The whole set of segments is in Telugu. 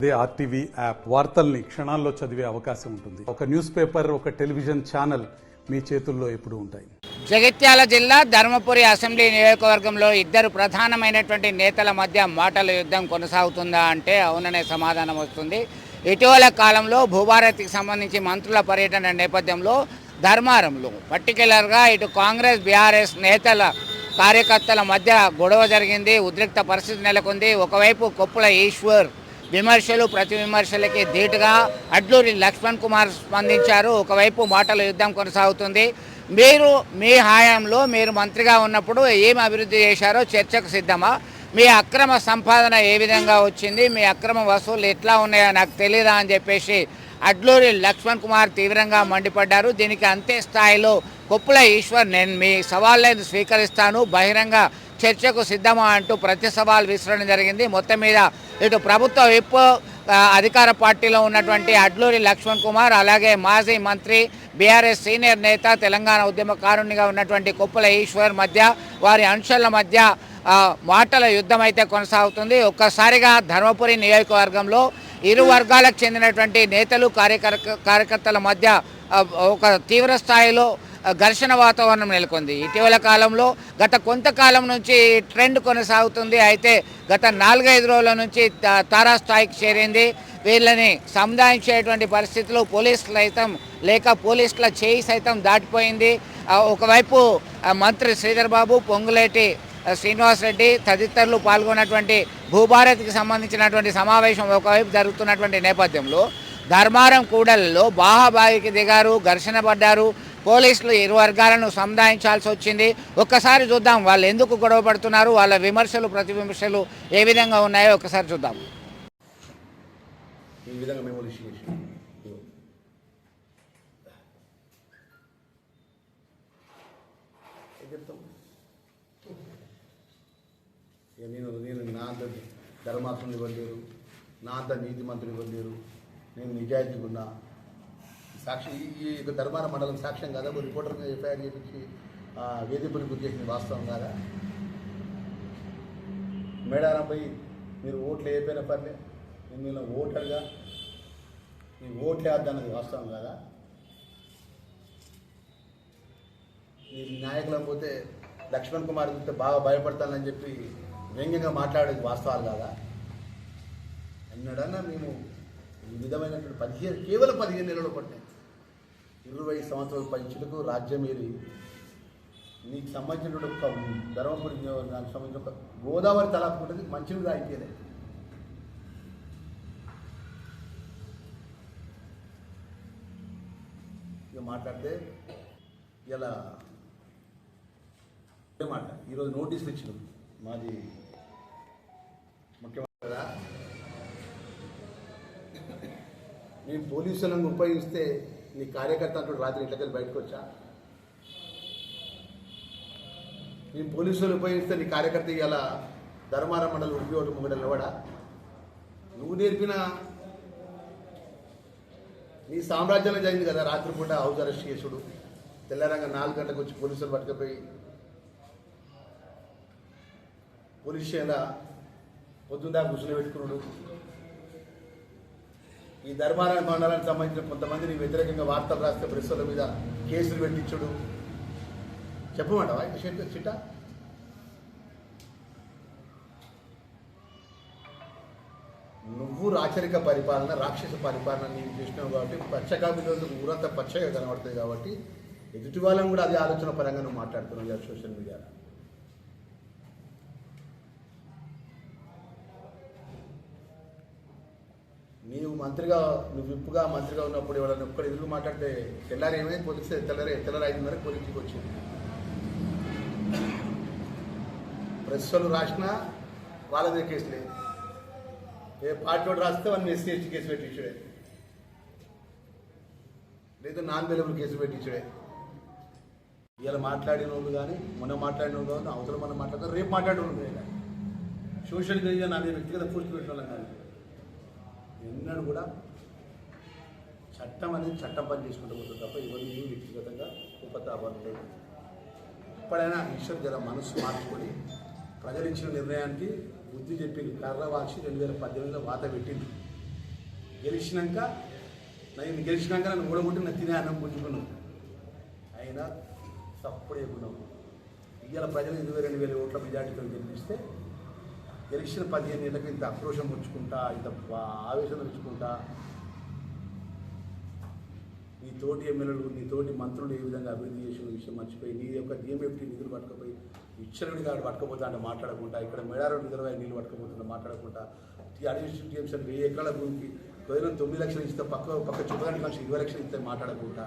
అదే ఆర్టీవీ యాప్ వార్తల్ని క్షణాల్లో చదివే అవకాశం ఉంటుంది. ఒక న్యూస్ పేపర్, ఒక టెలివిజన్ ఛానల్ మీ చేతుల్లో ఎప్పుడూ ఉంటాయి. జగిత్యాల జిల్లా ధర్మపురి అసెంబ్లీ నియోజకవర్గంలో ఇద్దరు ప్రధానమైనటువంటి నేతల మధ్య మాటల యుద్ధం కొనసాగుతుందా అంటే అవుననే సమాధానం వస్తుంది. ఇటీవల కాలంలో భూభారతికి సంబంధించి మంత్రుల పర్యటన నేపథ్యంలో ధర్మారంలో పర్టికులర్గా ఇటు కాంగ్రెస్ బీఆర్ఎస్ నేతల కార్యకర్తల మధ్య గొడవ జరిగింది. ఉద్రిక్త పరిస్థితి నెలకొంది. ఒకవైపు కొప్పుల ఈశ్వర్ విమర్శలు ప్రతి విమర్శలకి ధీటుగా అడ్లూరి లక్ష్మణ్ కుమార్ స్పందించారు. ఒకవైపు మాటల యుద్ధం కొనసాగుతుంది. మీరు మీ హయాంలో మీరు మంత్రిగా ఉన్నప్పుడు ఏం అభివృద్ధి చేశారో చర్చకు సిద్ధమా? మీ అక్రమ సంపాదన ఏ విధంగా వచ్చింది, మీ అక్రమ వసూలు ఎట్లా ఉన్నాయో నాకు తెలియదా అని చెప్పేసి అడ్లూరి లక్ష్మణ్ కుమార్ తీవ్రంగా మండిపడ్డారు. దీనికి అంతే స్థాయిలో కొప్పుల ఈశ్వర్ నేను మీ సవాళ్ళను స్వీకరిస్తాను, బహిరంగ చర్చకు సిద్ధమా అంటూ ప్రతి సవాల్ విసరడం జరిగింది. మొత్తం మీద ఇటు ప్రభుత్వ విప్ అధికార పార్టీలో ఉన్నటువంటి అడ్లూరి లక్ష్మణ్ కుమార్, అలాగే మాజీ మంత్రి బీఆర్ఎస్ సీనియర్ నేత తెలంగాణ ఉద్యమకారునిగా ఉన్నటువంటి కొప్పుల ఈశ్వర్ మధ్య, వారి అంశాల మధ్య మాటల యుద్ధం అయితే కొనసాగుతుంది. ఒక్కసారిగా ధర్మపురి నియోజకవర్గంలో ఇరు వర్గాలకు చెందినటువంటి నేతలు కార్యకర్తల మధ్య ఒక తీవ్ర స్థాయిలో ఘర్షణ వాతావరణం నెలకొంది. ఇటీవల కాలంలో గత కొంతకాలం నుంచి ట్రెండ్ కొనసాగుతుంది. అయితే గత 4-5 రోజుల నుంచి తారాస్థాయికి చేరింది. వీళ్ళని సముదాయించేటువంటి పరిస్థితులు పోలీసులు సైతం లేక పోలీసుల చేయి సైతం దాటిపోయింది. ఒకవైపు మంత్రి శ్రీధర్ బాబు, పొంగులేటి శ్రీనివాసరెడ్డి తదితరులు పాల్గొన్నటువంటి భూభారతికి సంబంధించినటువంటి సమావేశం ఒకవైపు జరుగుతున్నటువంటి నేపథ్యంలో ధర్మారం కూడలిలో బాహాబాయికి దిగారు, ఘర్షణ పడ్డారు. పోలీసులు ఇరు వర్గాలను సముదాయించాల్సి వచ్చింది. ఒక్కసారి చూద్దాం వాళ్ళు ఎందుకు గొడవ పడుతున్నారు, వాళ్ళ విమర్శలు ప్రతి విమర్శలు ఏ విధంగా ఉన్నాయో ఒకసారి చూద్దాం. ఈ విధంగా మేము నేను నా అంత ధర్మాత్ములు ఇవ్వలేరు, నా అంత నీతి మంత్రులు ఇవ్వలేరు, నేను నిజాయితీగా ఉన్నా. సాక్ష్యం ఈ ధర్మాన మండలం సాక్ష్యం కాదా? ఒక రిపోర్టర్గా ఎఫ్ఐఆర్ చేయించి వేధింపులు గురి చేసిన వాస్తవం కాదా? మేడారంపై మీరు ఓట్లు వేయపోయిన పర్లే, నేను ఓటర్గా మీ ఓట్లు వేద్దన్నది వాస్తవం కాదా? మీరు నాయకులకు పోతే లక్ష్మణ్ కుమార్ చూస్తే బాగా భయపడతానని చెప్పి వ్యంగ్యంగా మాట్లాడేది వాస్తవాలు కాదా? ఎన్నడన్నా మేము ఈ విధమైనటువంటి కేవలం 15 నెలలు పట్టినాయి. 20 సంవత్సరాల పంచులకు రాజ్యం ఏరి నీకు సంబంధించినటువంటి ఒక ధర్మపురి నాకు సంబంధించిన ఒక గోదావరి తలాపుకుంటుంది, మంచినీళ్ళు అయిపోయలేదు. ఇక మాట్లాడితే ఇలా మాట్లాడు. ఈరోజు నోటీసులు ఇచ్చినాం మాది ముఖ్యమంత్రి కదా, మేము పోలీసులను ఉపయోగిస్తే నీ కార్యకర్త అంటూ రాత్రి ఇంట్లోకి బయటకు వచ్చా? నేను పోలీసులు ఉపయోగిస్తే నీ కార్యకర్త ఇలా ధర్మారం మండలి ఉడిపి ఒకటి ముంగడ నిలబడా? నువ్వు నేర్పిన నీ సామ్రాజ్యంలో జరిగింది కదా రాత్రిపూట హౌస్ అరెస్ట్ చేసుడు, తెల్లారంగా 4 గంటలకు వచ్చి పోలీసులు పట్టుకుపోయి పోలీస్ స్టేషన్లో పొద్దుందా కూర్చుని పెట్టుకున్నాడు. ఈ ధర్మారాయణ మండలానికి సంబంధించిన కొంతమందిని వ్యతిరేకంగా వార్తలు రాస్తే ప్రెస్సుల మీద కేసులు పెట్టించుడు చెప్పమంటావా? చిట్ట నువ్వు రాచరిక పరిపాలన, రాక్షస పరిపాలన నీకు చేసినావు కాబట్టి పచ్చగా ఈరోజు ఊరంతా పచ్చగా కనబడుతుంది కాబట్టి ఎదుటి వాళ్ళని కూడా అదే ఆలోచన పరంగా నువ్వు మాట్లాడుతున్నావు సోషల్ మీడియాలో. నీవు మంత్రిగా, నువ్వు విప్పుగా మంత్రిగా ఉన్నప్పుడు ఎవరైనా ఒక్కడు ఎదురు మాట్లాడితే తెల్లారి ఏమైంది పోలీసు తెల్లారి 5:30 పోలీసుకి వచ్చింది. ప్రెస్సులు రాసినా వాళ్ళదే కేసులే, ఏ పార్టీ వాడు రాస్తే వాళ్ళని SC ST కేసు పెట్టించుడే, లేదా నాన్ అవైలబుల్ కేసు పెట్టించుడే. ఇలా మాట్లాడిన వాళ్ళు కానీ మొన్న మాట్లాడిన వాళ్ళు కానీ అవసరం మనం మాట్లాడతారు, రేపు మాట్లాడిన వాళ్ళు సోషల్ మీడియా నా వ్యక్తిగత పోస్ట్ పెట్టిన వాళ్ళం కానీ ఎన్నడూ కూడా చట్టం అనేది చట్టం పని చేసుకుంటూ పోతుంది తప్ప ఇవన్నీ వ్యక్తిగతంగా ఉపతాపాలు లేదు. ఎప్పుడైనా ఈశ్వర్ జర మనసు మార్చుకొని ప్రజలు ఇచ్చిన నిర్ణయానికి బుద్ధి చెప్పింది. కర్ర వాచి 2018లో వాత పెట్టింది. గెలిచినాక నన్ను ఓడగొట్టి నేను తినే అన్నం పుంజుకున్నావు. అయినా తప్పుడు ఎక్కున్నావు. ఇవాళ ప్రజలు 22,000 ఓట్ల మెజార్టీతో గెలిపిస్తే గెలిచిన 15 ఏళ్ళకి ఇంత ఆక్రోషం పుచ్చుకుంటా, ఇంత ఆవేశం తెచ్చుకుంటా, నీ తోటి ఎమ్మెల్యేలు నీ తోటి మంత్రులు ఏ విధంగా అభివృద్ధి చేసిన విషయం మర్చిపోయి నీ యొక్క డిఎంఎఫ్టీ నిధులు పట్టుకపోయి ఇచ్చరుడి కాదు పట్టుకపోతా అంటే మాట్లాడకుండా, ఇక్కడ మేడారం రిజర్వాయర్ నీళ్ళు పట్టుకపోతుంటే మాట్లాడకుండా, అడిషనల్ టీఎంసీ 1000 ఎకరాల భూమికి కేవలం 9 లక్షలు ఇస్తే పక్క చుట్టడానికి లక్షలు 20 లక్షలు ఇస్తే మాట్లాడకుండా,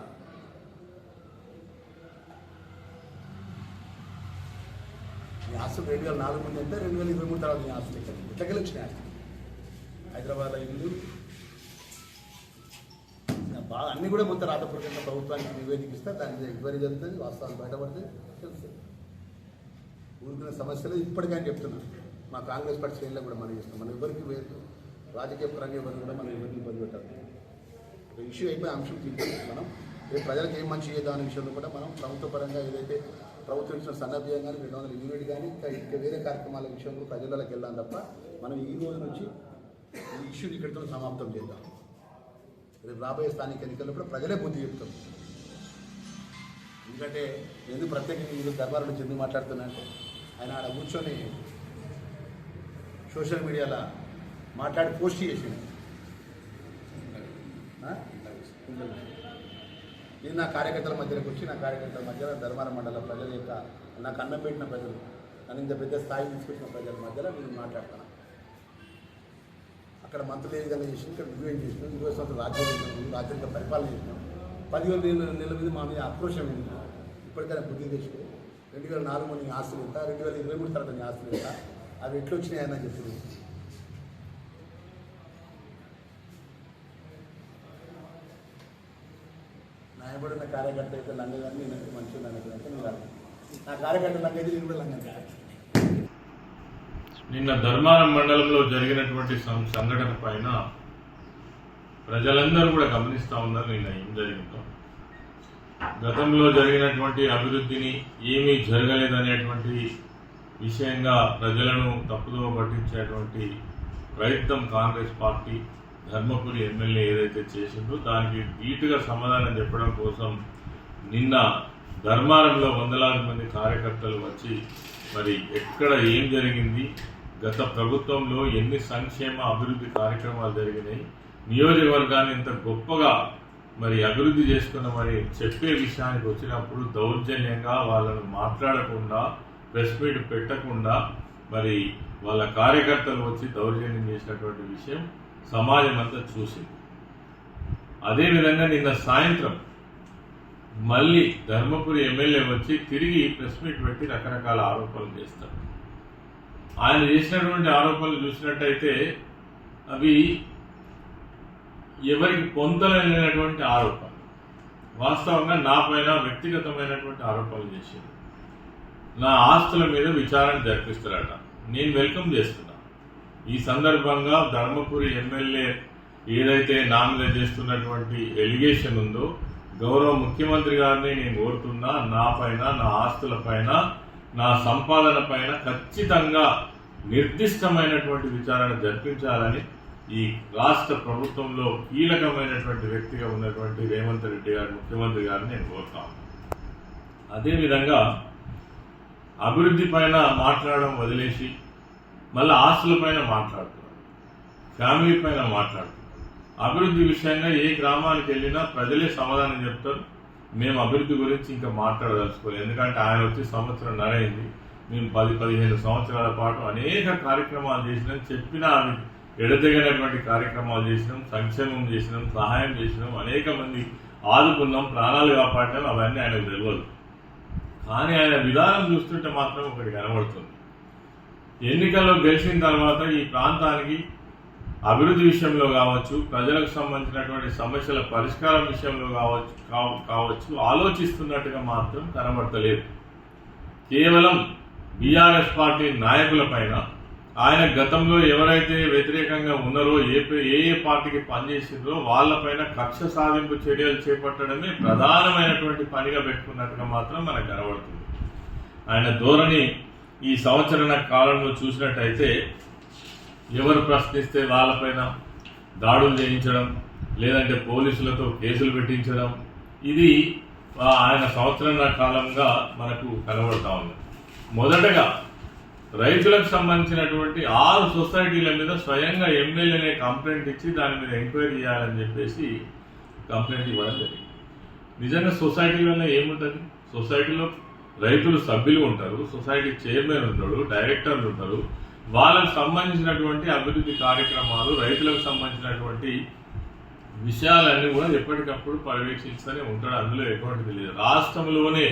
నీ ఆస్తులు 2004 ముందు అంటే 2023 తర్వాత నీ ఆస్తులు ఎట్లకెళ్ళి వచ్చినాయి ఆస్తులు. హైదరాబాద్లో ఇల్లు బాగా అన్నీ కూడా మొత్తం రాతపూర్వకంగా ప్రభుత్వానికి నివేదికిస్తే దాని మీద ఎంక్వైరీ జరుగుతుంది, వాస్తవాలు బయటపడితే తెలుస్తుంది. ఊరికిన సమస్యలు ఇప్పటికైనా చెప్తున్నాను. మా కాంగ్రెస్ పార్టీ శ్రేణులో కూడా మనం చేస్తాం. మనం ఎవరికి వేరు రాజకీయ పరంగా ఎవరికి కూడా మనం ఎవరికి ఇబ్బంది పెట్టాలి. ఇష్యూ అయిపోయి అంశం తీసుకుంటాం. మనం ప్రజలకు ఏం మంచి చేద్దాం అనే విషయంలో కూడా మనం ప్రభుత్వ పరంగా ఏదైతే ప్రభుత్వం ఇచ్చిన సన్నభ్యం కానీ 200 యూనిట్ కానీ ఇంకా వేరే కార్యక్రమాల విషయంలో ప్రజలకి వెళ్దాం తప్ప మనం ఈ రోజు నుంచి ఈ ఇష్యూని ఇక్కడితో సమాప్తం చేద్దాం. రేపు రాబోయే స్థానిక ఎన్నికల్లో కూడా ప్రజలే బుద్ధి చెప్తాం. ఎందుకంటే ఎందుకు ప్రత్యేకంగా ఈరోజు దర్బార్ నుంచి ఎందుకు మాట్లాడుతున్నా అంటే ఆయన ఆడ కూర్చొని సోషల్ మీడియాలో మాట్లాడి పోస్ట్ చేసింది. ఇది నా కార్యకర్తల మధ్యలోకి వచ్చి నా కార్యకర్తల మధ్యలో ధర్మార మండల ప్రజల యొక్క నాకు అన్నం పెట్టిన ప్రజలు నన్ను ఇంత పెద్ద స్థాయి తీసుకొచ్చిన ప్రజల మధ్యలో నేను మాట్లాడతాను. అక్కడ మంత్రులు ఏ విధంగా చేసి ఇక్కడ రివ్యూ చేసినాం. 20 సంవత్సరాలు రాజ్యాంగ పరిపాలన చేసినాం. 10 నెలల మీద మా మీద ఆక్రోషం ఏంటి ఇప్పటికైనా బుద్ధి తెచ్చుకో. 2004 ముందు నీ ఆస్తులు ఎంత, 2023 తర్వాత నీ ఆస్తులు ఎంత, అవి ఎట్లా వచ్చినాయని చెప్తున్నాను. న్యాయపడిన కార్యకర్త అయితే లంగగాని నేను మంచిగా లంగంటే నేను కాదు. నా కార్యకర్త లంగైతే నేను కూడా లంగంటే. నిన్న ధర్మారం మండలంలో జరిగినటువంటి సంఘటన పైన ప్రజలందరూ కూడా గమనిస్తూ ఉన్నారు. నిన్న ఏం జరిగిందో, గతంలో జరిగినటువంటి అభివృద్ధిని ఏమీ జరగలేదనేటువంటి విషయంగా ప్రజలను తప్పుదోవ పట్టించేటువంటి ప్రయత్నం కాంగ్రెస్ పార్టీ ధర్మపురి ఎమ్మెల్యే ఏదైతే చేసిందో దానికి ధీటుగా సమాధానం చెప్పడం కోసం నిన్న ధర్మారంలో వందలాది మంది కార్యకర్తలు వచ్చి మరి ఎక్కడ ఏం జరిగింది, గత ప్రభుత్వంలో ఎన్ని సంక్షేమ అభివృద్ధి కార్యక్రమాలు జరిగినాయి, నియోజకవర్గాన్ని ఇంత గొప్పగా మరి అభివృద్ధి చేసుకున్నామని చెప్పే విషయానికి వచ్చినప్పుడు దౌర్జన్యంగా వాళ్ళను మాట్లాడకుండా ప్రెస్ మీట్ పెట్టకుండా మరి వాళ్ళ కార్యకర్తలు వచ్చి దౌర్జన్యం చేసినటువంటి విషయం సమాజం అంతా చూసింది. అదేవిధంగా నిన్న సాయంత్రం మళ్ళీ ధర్మపురి ఎమ్మెల్యే వచ్చి తిరిగి ప్రెస్ మీట్ పెట్టి రకరకాల ఆరోపణలు చేస్తారు. ఆయన చేసినటువంటి ఆరోపణలు చూసినట్టయితే అవి ఎవరికి పొందలేనటువంటి ఆరోపణలు. వాస్తవంగా నా పైన వ్యక్తిగతమైనటువంటి ఆరోపణలు చేశారు. నా ఆస్తుల మీద విచారణ జరిపిస్తారట. నేను వెల్కమ్ చేస్తున్నా. ఈ సందర్భంగా ధర్మపురి ఎమ్మెల్యే ఏదైతే నా మీద చేస్తున్నటువంటి ఎలిగేషన్ ఉందో గౌరవ ముఖ్యమంత్రి గారిని నేను కోరుతున్నా, నా పైన, నా ఆస్తుల పైన, నా సంపాదన పైన ఖచ్చితంగా నిర్దిష్టమైనటువంటి విచారణ జరిపించాలని ఈ రాష్ట్ర ప్రభుత్వంలో కీలకమైనటువంటి వ్యక్తిగా ఉన్నటువంటి రేవంత్ రెడ్డి గారు ముఖ్యమంత్రి గారిని నేను కోరుతాను. అదేవిధంగా అభివృద్ధి పైన మాట్లాడడం వదిలేసి మళ్ళీ ఆస్తుల పైన మాట్లాడుతున్నారు, ఫ్యామిలీ పైన మాట్లాడుతున్నారు. అభివృద్ధి విషయంగా ఏ గ్రామానికి వెళ్ళినా ప్రజలే సమాధానం చెప్తారు, మేము అభివృద్ధి గురించి ఇంకా మాట్లాడదలుచుకోలేదు. ఎందుకంటే ఆయన వచ్చి సంవత్సరం నరైంది, మేము 10-15 సంవత్సరాల పాటు అనేక కార్యక్రమాలు చేసినాం, చెప్పినా అవి ఎడతెగనటువంటి కార్యక్రమాలు చేసినాం, సంక్షేమం చేసినాం, సహాయం చేసినాం, అనేక మంది ఆదుకున్నాం, ప్రాణాలు కాపాడినాం. అవన్నీ ఆయనకు తెలియదు. కానీ ఆయన విధానం చూస్తుంటే మాత్రం ఒకటి కనబడుతుంది. ఎన్నికల్లో గెలిచిన తర్వాత ఈ ప్రాంతానికి అభివృద్ధి విషయంలో కావచ్చు, ప్రజలకు సంబంధించినటువంటి సమస్యల పరిష్కారం విషయంలో కావచ్చు ఆలోచిస్తున్నట్టుగా మాత్రం కనబడతలేదు. కేవలం బీఆర్ఎస్ పార్టీ నాయకుల పైన, ఆయన గతంలో ఎవరైతే వ్యతిరేకంగా ఉన్నారో, ఏ పార్టీకి పనిచేసిందో వాళ్ళపైన కక్ష సాధింపు చర్యలు చేపట్టడమే ప్రధానమైనటువంటి పనిగా పెట్టుకున్నట్టుగా మాత్రం మనకు కనబడుతుంది. ఆయన ధోరణి ఈ సంవత్సరాల కాలంలో చూసినట్టయితే ఎవరు ప్రశ్నిస్తే వాళ్ళపైన దాడులు చేయించడం, లేదంటే పోలీసులతో కేసులు పెట్టించడం, ఇది ఆయన సంవత్సరాల కాలంగా మనకు కనబడతా ఉంది. మొదటగా రైతులకు సంబంధించినటువంటి 6 సొసైటీల మీద స్వయంగా ఎమ్మెల్యేనే కంప్లైంట్ ఇచ్చి దాని మీద ఎంక్వైరీ చేయాలని చెప్పేసి కంప్లైంట్ ఇవ్వడం జరిగింది. నిజంగా సొసైటీలలో ఏముంటుంది? సొసైటీలో రైతులు సభ్యులు ఉంటారు, సొసైటీ చైర్మన్ ఉంటాడు, డైరెక్టర్లు ఉంటారు. వాళ్ళకు సంబంధించినటువంటి అభివృద్ధి కార్యక్రమాలు, రైతులకు సంబంధించినటువంటి విషయాలన్నీ కూడా ఎప్పటికప్పుడు పర్యవేక్షిస్తూనే ఉంటాడు. అందులో ఎటువంటిది లేదు. రాష్ట్రంలోనే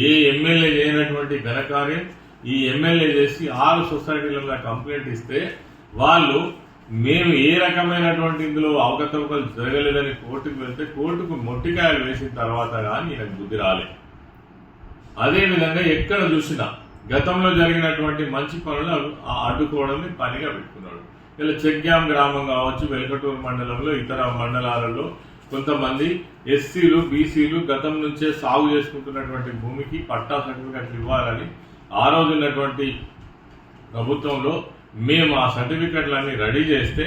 ఏ ఎమ్మెల్యే చేయనటువంటి ఘనకార్యం ఈ ఎమ్మెల్యే చేసి 6 సొసైటీల మీద కంప్లైంట్ ఇస్తే వాళ్ళు మేము ఏ రకమైనటువంటి ఇందులో అవకతవకలు జరగలేదని కోర్టుకు వెళ్తే కోర్టుకు మొట్టికాయలు వేసిన తర్వాత కానీ ఈయనకు బుద్ధి రాలేదు. అదేవిధంగా ఎక్కడ చూసినా గతంలో జరిగినటువంటి మంచి పనులు అడ్డుకోవడం పనిగా పెట్టుకున్నాడు. ఇలా చెక్యాం గ్రామం కావచ్చు, వెలకటూరు మండలంలో ఇతర మండలాలలో కొంతమంది ఎస్సీలు, బీసీలు గతం నుంచే సాగు చేసుకుంటున్నటువంటి భూమికి పట్టా సర్టిఫికెట్లు ఇవ్వాలని ఆ రోజు ఉన్నటువంటి ప్రభుత్వంలో మేము ఆ సర్టిఫికెట్లన్నీ రెడీ చేస్తే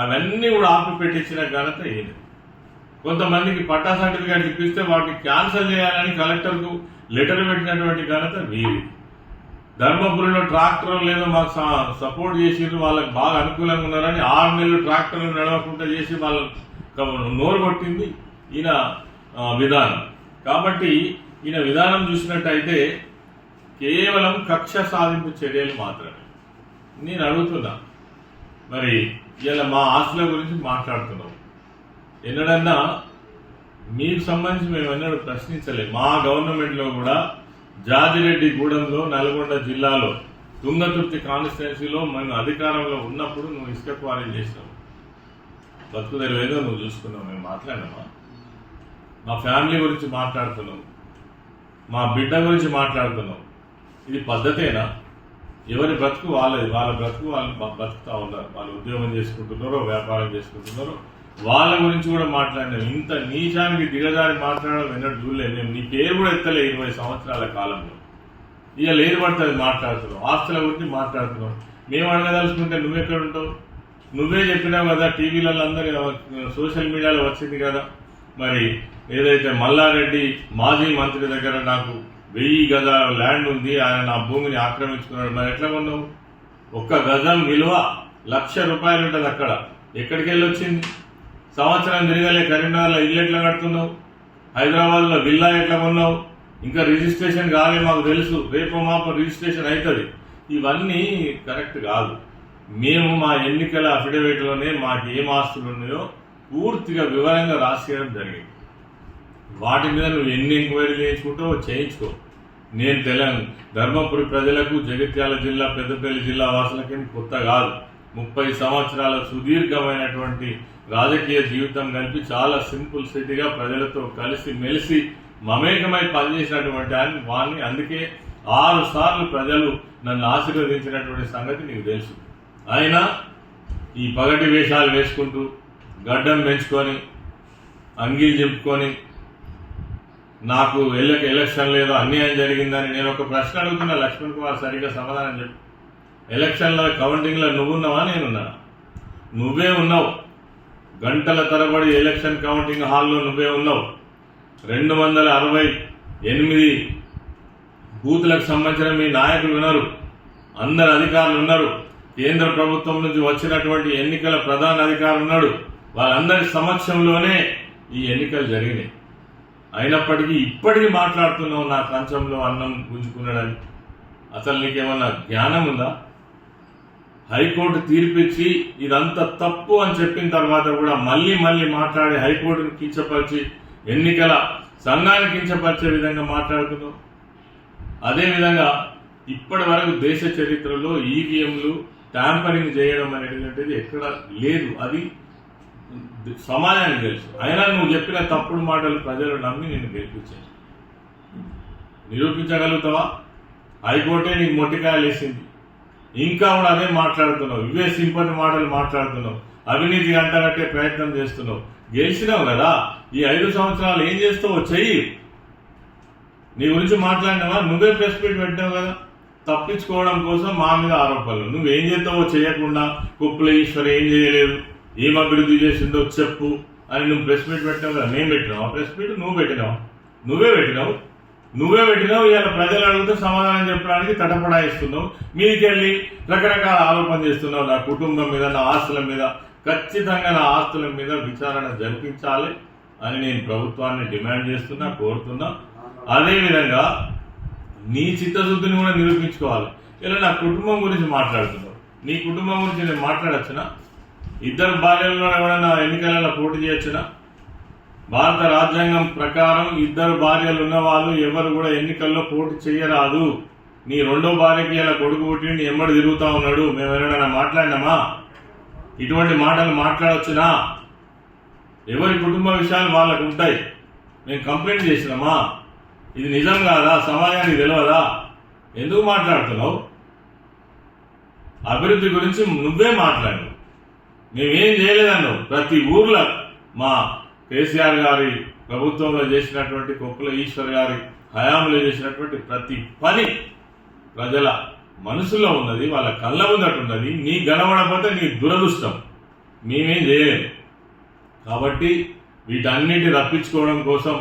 అవన్నీ కూడా ఆపి పెట్టించిన ఘనత ఈయన. కొంతమందికి పట్టా సర్టిఫికెట్ ఇప్పిస్తే వాటిని క్యాన్సిల్ చేయాలని కలెక్టర్కు లెటర్ పెట్టినటువంటి ఘనత వీరి. ధర్మపురిలో ట్రాక్టర్ లేదో మాకు సపోర్ట్ చేసిర్రు, వాళ్ళకి బాగా అనుకూలంగా ఉన్నారని 6 నెలలు ట్రాక్టర్లు నడవకుండా చేసి వాళ్ళ నోరు కొట్టింది ఈయన విధానం. కాబట్టి ఈయన విధానం చూసినట్టయితే కేవలం కక్ష సాధింపు చర్యలు మాత్రమే. నేను అడుగుతున్నా, మరి ఇలా మా ఆస్తుల గురించి మాట్లాడుతున్నాం, ఎన్నడన్నా మీకు సంబంధించి మేము ఎన్నడూ ప్రశ్నించలేదు. మా గవర్నమెంట్లో కూడా జాజిరెడ్డి గూడెంలో నల్గొండ జిల్లాలో తుంగతుర్తి కాన్స్టిట్యున్సీలో మేము అధికారంలో ఉన్నప్పుడు నువ్వు ఇసుక క్వారీ చేసినావు, బతుకు తెరవేదో నువ్వు చూసుకున్నావు. మేము మాట్లాడినామా? మా ఫ్యామిలీ గురించి మాట్లాడుతున్నావు, మా బిడ్డ గురించి మాట్లాడుతున్నావు. ఇది పద్ధతేనా? ఎవరి బ్రతుకు వాళ్ళది, వాళ్ళ బ్రతుకు వాళ్ళు బతుకుతా ఉన్నారు. వాళ్ళు ఉద్యోగం చేసుకుంటున్నారో వ్యాపారం చేసుకుంటున్నారో వాళ్ళ గురించి కూడా మాట్లాడినాం. ఇంత నీచానికి దిగజారి మాట్లాడడం ఎన్నడూ చూడలేదు. మేము నీ పేరు కూడా ఎత్తలే 20 సంవత్సరాల కాలంలో. ఇక లేదు పడుతుంది మాట్లాడుతున్నావు, ఆస్తుల గురించి మాట్లాడుతున్నావు. మేము అడగదలుచుకుంటే నువ్వెక్కడ ఉంటావు? నువ్వే చెప్పినావు కదా, టీవీలలో అందరి సోషల్ మీడియాలో వచ్చింది కదా. మరి ఏదైతే మల్లారెడ్డి మాజీ మంత్రి దగ్గర నాకు 1000 గజాల ల్యాండ్ ఉంది, ఆయన నా భూమిని ఆక్రమించుకున్నాడు. మరి ఎట్లా కొన్నావు? 1 గజం విలువ ₹1,00,000 ఉంటుంది. అక్కడ ఎక్కడికి వెళ్ళి వచ్చింది? సంవత్సరం తిరగలే కరీంనగర్లో ఇల్లు ఎట్లా కడుతున్నావు? హైదరాబాద్లో విల్లా ఎట్లా కొన్నావు? ఇంకా రిజిస్ట్రేషన్ కాలే, మాకు తెలుసు, రేపు మాపు రిజిస్ట్రేషన్ అవుతుంది. ఇవన్నీ కరెక్ట్ కాదు. మేము మా ఎన్నికల అఫిడవిట్లోనే మాకు ఏం ఆస్తులు ఉన్నాయో పూర్తిగా వివరంగా రాసేయడం జరిగింది. వాటి మీద నువ్వు ఎన్ని ఎంక్వైరీ చేయించుకుంటావో చేయించుకో. నేను ధర్మపురి ప్రజలకు, జగిత్యాల జిల్లా, పెద్దపల్లి జిల్లా వాసులకేం కొత్త కాదు. 30 సంవత్సరాల సుదీర్ఘమైనటువంటి రాజకీయ జీవితం కలిపి చాలా సింపుల్ సిటీగా ప్రజలతో కలిసి మెలిసి మమేకమై పనిచేసినటువంటి వాడిని. అందుకే 6 సార్లు ప్రజలు నన్ను ఆశీర్వదించినటువంటి సంగతి నీకు తెలుసు. అయినా ఈ పగటి వేషాలు వేసుకుంటూ గడ్డం పెంచుకొని అంగీలు చెప్పుకొని నాకు ఎలక్షన్ లేదో అన్యాయం జరిగిందని నేను ఒక ప్రశ్న అడుగుతున్నా. లక్ష్మణ్ కుమార్ సరిగ్గా సమాధానం చెప్పు. ఎలక్షన్ల కౌంటింగ్లో నువ్వున్నావా నేనున్నా? నువ్వే ఉన్నావు. గంటల తరబడి ఎలక్షన్ కౌంటింగ్ హాల్లో నువ్వే ఉన్నావు. 268 బూతులకు సంబంధించిన మీ నాయకులు ఉన్నారు, అందరు అధికారులు ఉన్నారు, కేంద్ర ప్రభుత్వం నుంచి వచ్చినటువంటి ఎన్నికల ప్రధాన అధికారి ఉన్నాడు. వాళ్ళందరి సమక్షంలోనే ఈ ఎన్నికలు జరిగినాయి. అయినప్పటికీ ఇప్పటికీ మాట్లాడుతున్నావు నా కంచంలో అన్నం గుంజుకున్నాడని. అసలు నీకేమన్నా జ్ఞానం ఉందా? హైకోర్టు తీర్పిచ్చి ఇదంతా తప్పు అని చెప్పిన తర్వాత కూడా మళ్ళీ మాట్లాడి హైకోర్టును కించపరిచి ఎన్నికల సంఘాన్ని కించపరిచే విధంగా మాట్లాడుతున్నావు. అదేవిధంగా ఇప్పటి వరకు దేశ చరిత్రలో ఈవీఎంలు ట్యాంపరింగ్ చేయడం అనేటువంటిది ఎక్కడ లేదు. అది సమాజానికి తెలుసు. అయినా నువ్వు చెప్పిన తప్పుడు మాటలు ప్రజలు నమ్మి నిన్ను గెలిపించారు. నిరూపించగలుగుతావా? హైకోర్టే నీకు మొట్టికాయలు వేసింది, ఇంకా కూడా అదే మాట్లాడుతున్నావు, ఇవే సింపతి మాటలు మాట్లాడుతున్నావు, అవినీతి అంటగట్టే ప్రయత్నం చేస్తున్నావు. గెలిచినావు కదా, ఈ 5 సంవత్సరాలు ఏం చేస్తావో చెయ్యి. నీ గురించి మాట్లాడినావా? నువ్వే ప్రెస్ మీట్ పెట్టావు కదా, తప్పించుకోవడం కోసం మా మీద ఆరోపణలు. నువ్వేం చేస్తావో చేయకుండా కుప్పల ఈశ్వర్ ఏం చేయలేదు, ఏం అభివృద్ధి చేసిందో చెప్పు అని నువ్వు ప్రెస్ మీట్ పెట్టినావు కదా, మేము పెట్టినావు ఆ ప్రెస్ మీట్, నువ్వు పెట్టినావు, నువ్వే పెట్టినావు ఇవాళ ప్రజలు అడిగితే సమాధానం చెప్పడానికి తటపడాయిస్తున్నావు. మీదికెళ్ళి రకరకాల ఆరోపణ చేస్తున్నావు నా కుటుంబం మీద, నా ఆస్తుల మీద. ఖచ్చితంగా నా ఆస్తుల మీద విచారణ జరిపించాలి అని నేను ప్రభుత్వాన్ని డిమాండ్ చేస్తున్నా, కోరుతున్నా. అదేవిధంగా నీ చిత్తశుద్ధిని కూడా నిరూపించుకోవాలి. ఇలా నా కుటుంబం గురించి మాట్లాడుతున్నావు, నీ కుటుంబం గురించి నేను మాట్లాడచ్చునా? ఇద్దరు భార్యల్లో ఎవరైనా ఎన్నికలలో పోటీ చేయొచ్చునా? భారత రాజ్యాంగం ప్రకారం ఇద్దరు భార్యలు ఉన్న వాళ్ళు ఎవరు కూడా ఎన్నికల్లో పోటీ చేయరాదు. నీ రెండో భార్యకి ఇలా కొడుకు పుట్టి నీ ఎమ్మడి తిరుగుతా ఉన్నాడు, మేము ఎవరైనా మాట్లాడినామా? ఇటువంటి మాటలు మాట్లాడొచ్చునా? ఎవరి కుటుంబ విషయాలు వాళ్ళకు ఉంటాయి. మేము కంప్లైంట్ చేసినామా? ఇది నిజం కాదా? సమాజానికి తెలియదా? ఎందుకు మాట్లాడుతున్నావు? అభివృద్ధి గురించి నువ్వే మాట్లాడు, మేమేం చేయలేదన్నావు. ప్రతి ఊర్లో మా కేసీఆర్ గారి ప్రభుత్వంలో చేసినటువంటి కొప్పుల ఈశ్వర్ గారి హయాంలో చేసినటువంటి ప్రతి పని ప్రజల మనసులో ఉన్నది, వాళ్ళ కళ్ళ ముందట ఉన్నది. నీ గనబడకపోతే నీ దురదృష్టం, మేమేం చేయలేము. కాబట్టి వీటన్నిటి రప్పించుకోవడం కోసం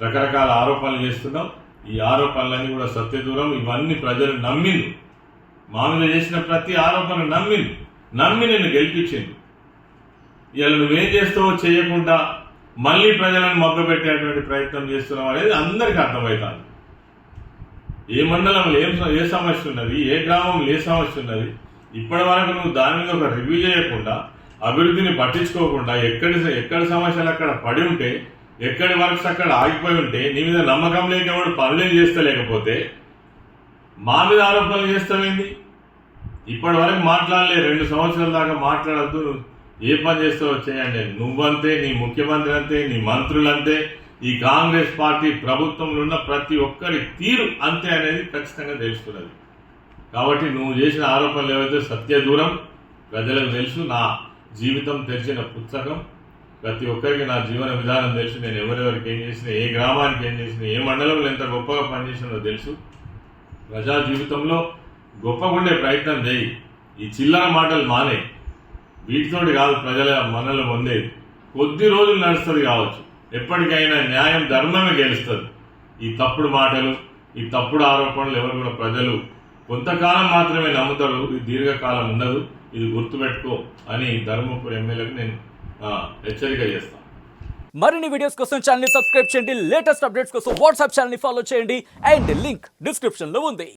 రకరకాల ఆరోపణలు చేస్తున్నాం. ఈ ఆరోపణలన్నీ కూడా సత్యదూరం. ఇవన్నీ ప్రజలు నమ్మింది, మా మీద చేసిన ప్రతి ఆరోపణ నమ్మి నిన్ను గెలిపించింది. ఇలా నువ్వేం చేస్తావో చేయకుండా మళ్ళీ ప్రజలను మభ్యపెట్టేటువంటి ప్రయత్నం చేస్తున్నావు అనేది అందరికీ అర్థమవుతుంది. ఏ మండలంలో ఏ సమస్య ఉన్నది, ఏ గ్రామంలో ఏ సమస్య ఉన్నది, ఇప్పటి వరకు నువ్వు దాని మీద ఒక రివ్యూ చేయకుండా, అభివృద్ధిని పట్టించుకోకుండా, ఎక్కడి సమస్యలు అక్కడ పడి ఉంటే, ఎక్కడి వర్క్స్ అక్కడ ఆగిపోయి ఉంటే, నీ మీద నమ్మకం లేక ఎవడు పనులేం చేస్తలేకపోతే మా మీద ఆరోపణలు చేస్తావేంది? ఇప్పటి వరకు మాట్లాడలే, 2 సంవత్సరాల దాకా మాట్లాడద్దు. ఏ పని చేస్తావో చేయండి. నువ్వంతే, నీ ముఖ్యమంత్రి అంతే, నీ మంత్రులంతే, ఈ కాంగ్రెస్ పార్టీ ప్రభుత్వంలో ఉన్న ప్రతి ఒక్కరి తీరు అంతే అనేది ఖచ్చితంగా తెలుస్తున్నది. కాబట్టి నువ్వు చేసిన ఆరోపణలు ఏవైతే సత్యదూరం, ప్రజలకు తెలుసు. నా జీవితం తెలిసిన పుస్తకం, ప్రతి ఒక్కరికి నా జీవన విధానం తెలుసు. నేను ఎవరెవరికి ఏం చేసినా, ఏ గ్రామానికి ఏం చేసినా, ఏ మండలంలో ఎంత గొప్పగా పనిచేసినో తెలుసు. ప్రజా జీవితంలో గొప్పగుండే ప్రయత్నం చేయి. ఈ చిల్లర మాటలు మానే, వీటితోటి కాదు ప్రజల మనల్ని పొందేది. కొద్ది రోజులు నడుస్తుంది కావచ్చు, ఎప్పటికైనా న్యాయం ధర్మమే గెలుస్తుంది. ఈ తప్పుడు మాటలు, ఈ తప్పుడు ఆరోపణలు ఎవరు కూడా ప్రజలు కొంతకాలం మాత్రమే నమ్ముతారు, ఇది దీర్ఘకాలం ఉండదు. ఇది గుర్తుపెట్టుకో అని ధర్మపురి ఎమ్మెల్యేకి నేను హెచ్చరిక చేస్తాను. మరిన్ని వీడియోస్ కోసం ఛానల్ ని సబ్స్క్రైబ్ చేయండి, లేటెస్ట్ అప్డేట్స్ కోసం వాట్సాప్ ఛానల్ ని ఫాలో చేయండి అండ్ లింక్ డిస్క్రిప్షన్ లో ఉంది.